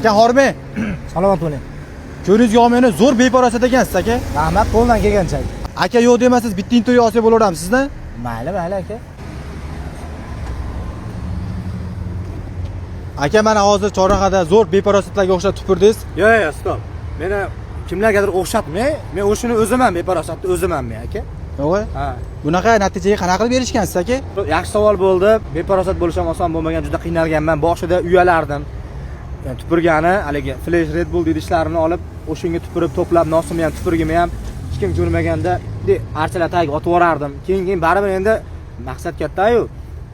Aka hormay. Salomat bo'ling. Ko'ringiz yo'qmeni zo'r beparosat ekansiz aka. Rahmat, qo'ldan kelgancha. Aka yo'q demasiz, bitta intervyu olsa bo'laveramiz sizdan. Mayli aka. Aka mana hozir chorrahada zo'r beparosatlarga o'xshab tupirdingiz. Yo'q, stop. Meni kimlargadir o'xshatmay, men o'shini o'ziman beparosatni o'zimanmi aka? Yo'q. Ha. Bunaqa natijaga qanaqa qilib berishgansiz aka? Yaxshi savol bo'ldi. Beparosat bo'lish ham oson bo'lmagan, juda qiynalganman. Boshida uyalardim. Yani tupurgani, haligi Flash Red Bull idishlarini olib, o'shunga tupurib to'plab, nosimni ham tupurgimni ham hech kim ko'rmaganda archalar tagiga otib yuborardim. Keyin baribir endi maqsad katta-yu.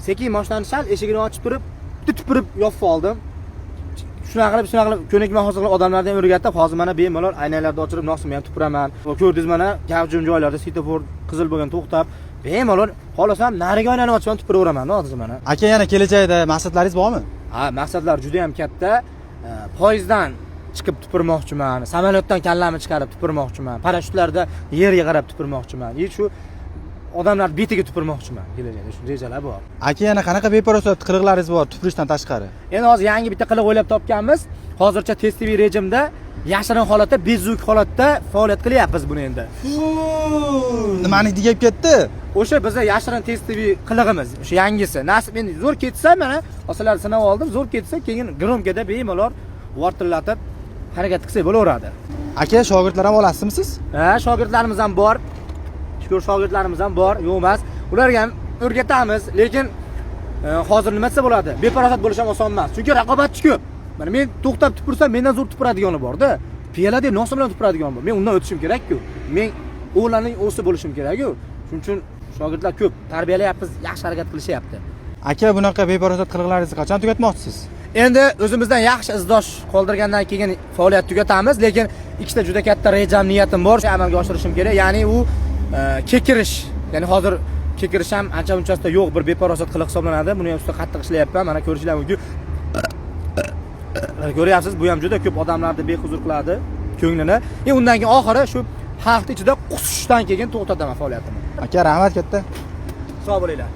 Sekin mashinani sal eshigini ochib turib, tupurib yopib oldim. Shunaqa qilib ko'nikma hosil qilib odamlardan o'rgatib, hozir mana bemalol aynalarda ochirib nosimni ham tupuraman. Ko'rdingiz mana gavjum joylarda svetofor qizil bo'lgan to'xtab, bemalol xohlasam nariga oynani ochib tupuraveraman, hozir mana. Aka yana kelajakda maqsadlaringiz bormi? Ha, maqsadlar juda ham katta. Poyezddan chiqib tupurmoqchiman, samolyotdan kallamni chiqarib tupurmoqchiman, parashyutlarda yerga qarab tupurmoqchiman. Shu odamlar betiga tupurmoqchiman. Kelajakda shu rejalar bor. Aka yana qanaqa beparosat qiliqlaringiz bor tupurishdan tashqari? Endi hozir yangi bitta qiliq o'ylab topganmiz. Hozircha testiviy rejimda, yashirin holatda, bezuk holatda faoliyat qilyapmiz buni endi. Nimani degib ketdi? O'sha bizning yashirin testiviy qilig'imiz, o'sha yangisi. Nasib endi zo'r ketsa, mana osalar sinab oldim, zo'r ketsa, keyin gromkada bemalol vortillatib harakat qilsak bo'laveradi. Aka, shogirdlar ham olasizmi siz? Ha, shogirdlarimiz ham bor. Shukur shogirdlarimiz ham bor, yo'q emas. Ularga ham o'rgatamiz, lekin hozir nima desa bo'ladi? Beparosat bo'lish ham oson emas. Chunki raqobatchi ko'p. Mana men to'xtab tupursam, mendan zo'r tupuradigani bor-da. Piyola deb nosim bilan tupuradigan bor. Men undan o'tishim kerak-ku. Men o'g'lanning o'si bo'lishim kerak-ku. Shuning uchun shogirdlar ko'p, tarbiyalayapmiz, yaxshi harakat qilishyapti. Aka, bunaqa beparosat qiliqlaringizni qachon tugatmoqchisiz? Endi o'zimizdan yaxshi izdosh qoldirgandan keyin faoliyat tugatamiz, lekin ikkita juda katta rejam, niyatim bor, amalga oshirishim kerak. Ya'ni u kekirish. Ya'ni hozir kekirish ham ancha-munchasida yo'q bir beparosat qiliq hisoblanadi. Buni ham usta qattiq ishlayapman. Mana ko'rishinglar mumkin. Ko'ryapsiz, bu ham juda ko'p odamlarni behuzur qiladi ko'nglini. Undan keyin oxiri shu xalqning ichida qusishdan keyin to'xtataman faoliyatimni. Aka, rahmat katta. Sog' bo'linglar.